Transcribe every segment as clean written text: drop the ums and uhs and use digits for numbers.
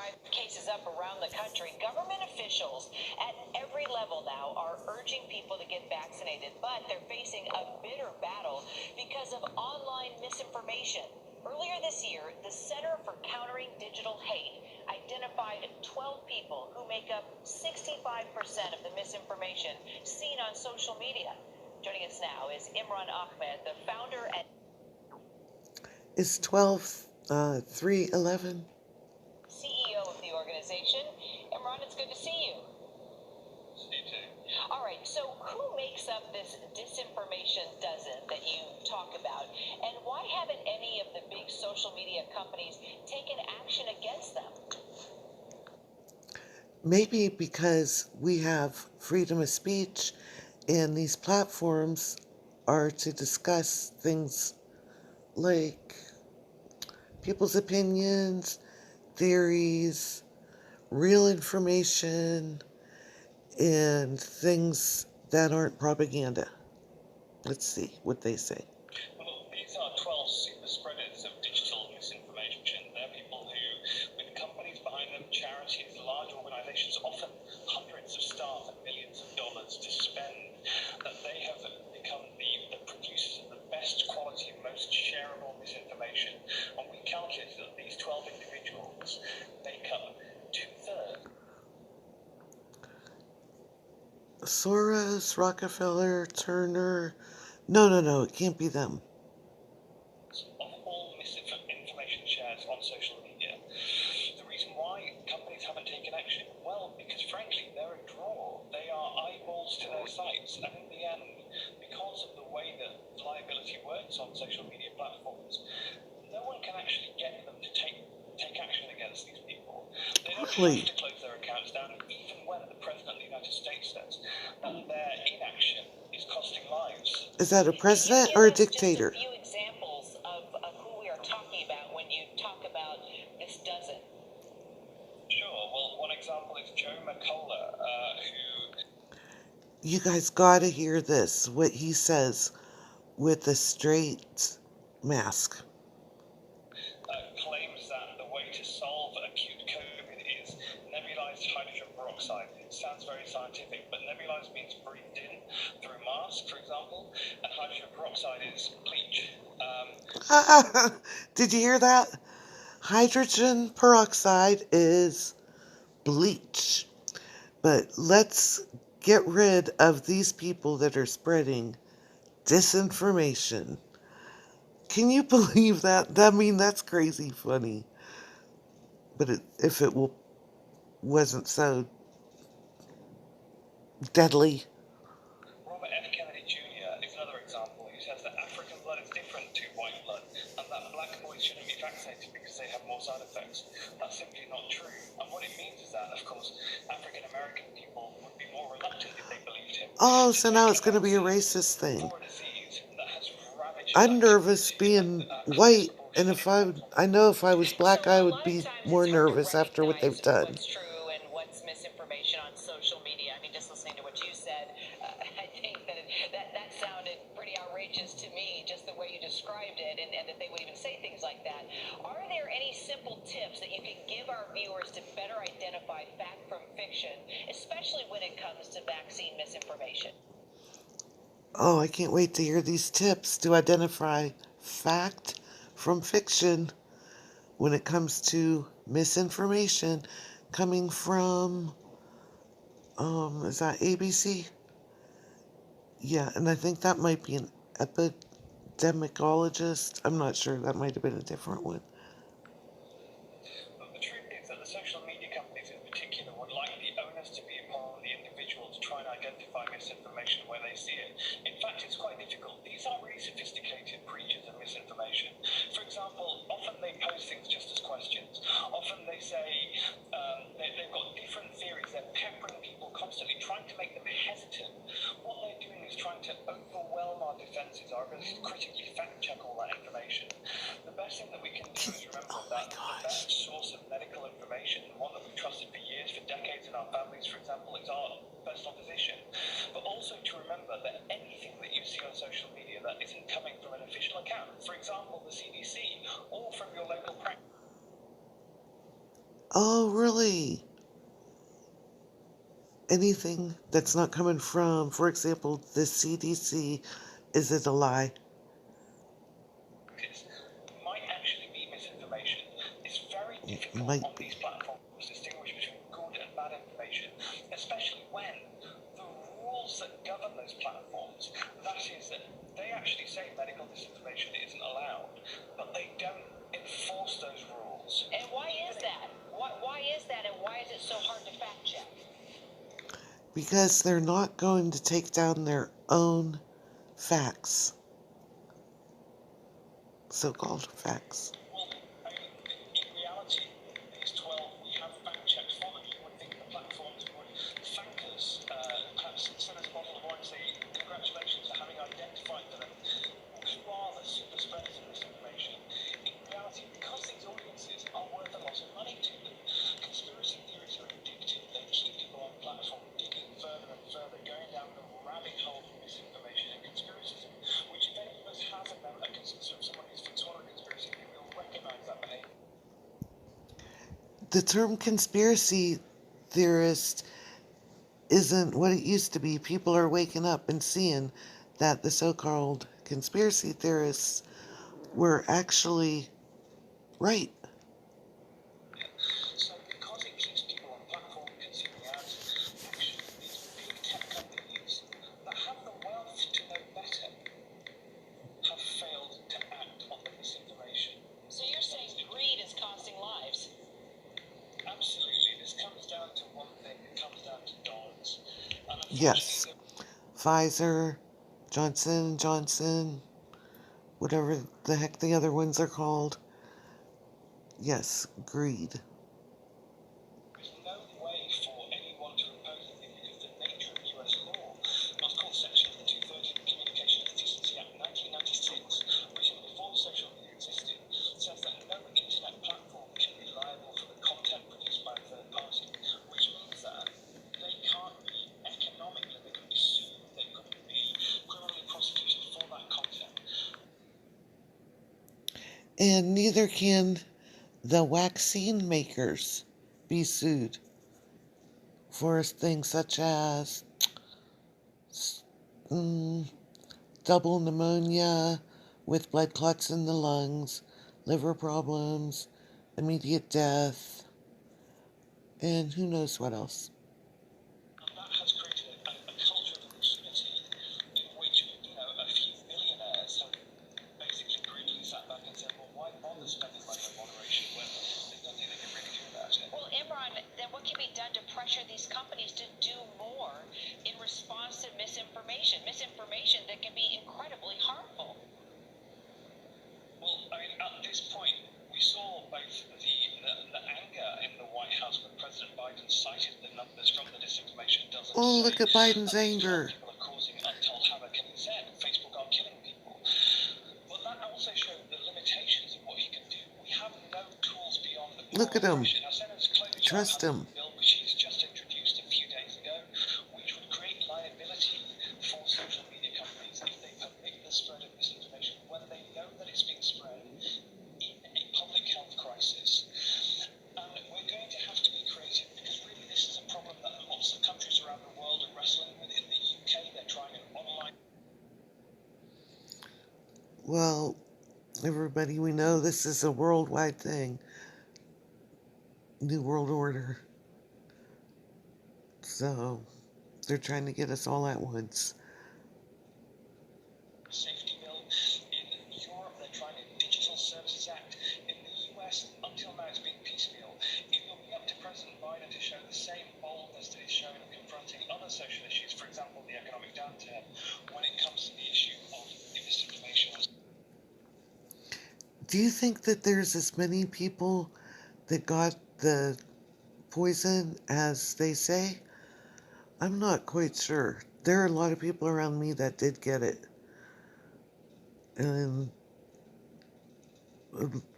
drive cases up around the country. Government officials at every level now are urging people to get vaccinated, but they're facing a bitter battle because of online misinformation. Earlier this year, the Center for Countering Digital Hate identified 12 people who make up 65% of the misinformation seen on social media. Joining us now is Imran Ahmed, the founder and... Is 12-3-11? CEO of the organization. Imran, it's good to see you. See you too. All right, so who makes up this disinformation dozen that you talk about, and why haven't any of the big social media companies taken action against them? Maybe because we have freedom of speech and these platforms are to discuss things like people's opinions, theories, real information, and things that aren't propaganda. Let's see what they say. Well, these are 12 super spreaders of digital misinformation. They're people who, with companies behind them, charities, large organizations, often hundreds of staff and millions of dollars to spend, that they have become the producers of the best quality, most shareable misinformation. And we calculated that these 12 individuals make up 2/3. Soros, Rockefeller, Turner. No, it can't be them. Of all misinformation shares on social media. The reason why companies haven't taken action, well, because frankly, they're a draw. They are eyeballs to their sites. And in the end, because of the way that liability works on social media platforms, no one can actually get them to take action against these people. They don't have to close their accounts down, even when the President of the United States says that their inaction is costing lives. Is that a president or a dictator? Just a few examples of who we are talking about when you talk about this dozen. Sure. Well, one example is Joe McCullough, who... You guys gotta hear this, what he says with a straight mask. Claims that the way to solve acute COVID is nebulized hydrogen peroxide. It sounds very scientific, but nebulized means breathed in through a mask, for example, and hydrogen peroxide is bleach. Did you hear that? Hydrogen peroxide is bleach. But let's get rid of these people that are spreading disinformation. Can you believe that? I mean, that's crazy funny. But if it wasn't so deadly. Robert F. Kennedy Jr. is another example. He says that African blood is different to white blood, and that black boys shouldn't be vaccinated because they have more side effects. That's simply not true. And what it means is that, of course, African American people would be more reluctant if they believed him. Oh, so now it's going to be a racist thing. I'm nervous being white, and I know if I was black, I would be more nervous after what they've done. What's true and what's misinformation on social media. I mean, just listening to what you said, I think that sounded pretty outrageous to me, just the way you described it, and that they would even say things like that. Are there any simple tips that you can give our viewers to better identify fact from fiction, especially when it comes to vaccine misinformation? Oh, I can't wait to hear these tips to identify fact from fiction when it comes to misinformation coming from, is that ABC? Yeah, and I think that might be an epidemiologist. I'm not sure. That might have been a different one. But the truth is that the social media companies in particular would like the onus to be upon the individual to try and identify misinformation where they see it. In fact, it's quite difficult. These are really sophisticated preachers of misinformation. For example, often they pose things just as questions. Often they say they've got different theories. They're peppering people constantly, trying to make them hesitant. What they're doing is trying to overwhelm our defenses, our ability to critically fact-check all that information. The best thing that we can do is remember that the best source of medical information, the one that we've trusted for years, for decades in our families, for example, is our personal physician. But also to remember that anything that you see on social media that isn't coming from an official account, for example, the CDC, or from your local practice. Oh, really? Anything that's not coming from, for example, the CDC, is it a lie? It might actually be misinformation. It's very difficult Might on be. these platforms to distinguish between good and bad information, especially when the rules that govern those platforms, that is, that they actually say medical disinformation isn't allowed, but they don't enforce those rules. And why is that? Why is that, and why is it so hard to fact check? Because they're not going to take down their own facts, so-called facts. Well, I mean, in reality, these 12, we have fact checks for them. You would think the platforms would thank us, perhaps send us a bottle of wine and say, congratulations for having identified them. Who are the super spreaders of misinformation? In reality, because these audiences are worth a lot of money to them, conspiracy theories are addictive. They keep people on platform digging further and further, going down the rabbit hole of misinformation and conspiracism, which if any of us has someone who's Victorian conspiracy theory will recognize that behavior. The term conspiracy theorist isn't what it used to be. People are waking up and seeing that the so-called conspiracy theorists were actually right. So because it keeps people on platform consuming ads, actually these big tech companies that have the wealth to know better have failed to act on the misinformation. So you're saying greed is costing lives? Absolutely. This comes down to one thing. It comes down to dollars. And Yes. Pfizer, Johnson & Johnson, whatever the heck the other ones are called. Yes, greed. there's no way for anyone to impose anything because the nature of US law, what's called Section 230 of the Communications Decency Act 1996, written before social media existed, says that no internet platform can be liable for the content produced by a third party, which means that they can't be economically, they couldn't be sued, they couldn't be criminally prosecuted for that content. And neither can the vaccine makers be sued for things such as double pneumonia with blood clots in the lungs, liver problems, immediate death, and who knows what else. And that has created a culture of impunity in which, a few millionaires have basically greedily sat back and said, well, why bother spending money on moderation when there's nothing they can really do about it? Well, Imran, then what can be done to pressure these companies to do more in response to misinformation that can be incredibly harmful? Well, I mean, at this point, we saw both the anger in the White House when President Biden cited the numbers from the disinformation doesn't Oh, say, look at Biden's these 12 anger. people are causing untold havoc, and he said Facebook are killing people. But that also showed the limitations of what he can do. We have no tools beyond the Look at him. Now, Senator Klobuchar Trust has him. a bill which he's just introduced a few days ago, which would create liability for social media companies if they permit the spread of misinformation when they know that it's being spread in a public health crisis. And we're going to have to be creative because really this is a problem that lots of countries around the world are wrestling with. In the UK, they're trying an online. Well, everybody, we know this is a worldwide thing. New World Order. So, they're trying to get us all at once. Safety bill. In Europe, they're trying a Digital Services Act. In the US, until now, it's been piecemeal. It will be up to President Biden to show the same boldness that he's shown in confronting other social issues, for example, the economic downturn, when it comes to the issue of misinformation. Do you think that there's as many people that got the poison as they say? I'm not quite sure. There are a lot of people around me that did get it. And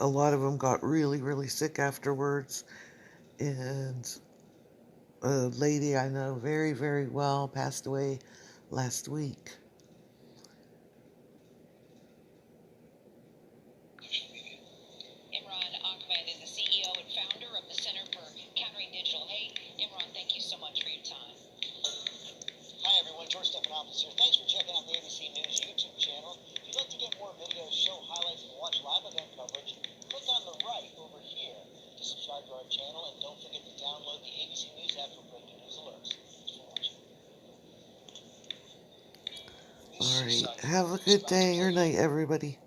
a lot of them got really, really sick afterwards. And a lady I know very, very well passed away last week. Imran Ahmed is the CEO and founder of the Center for Thanks for checking out the ABC News YouTube channel. If you'd like to get more videos, show highlights, and watch live event coverage, click on the right over here to subscribe to our channel, and don't forget to download the ABC News app for breaking news alerts. Thanks for watching. Alright, have a good day or night, everybody.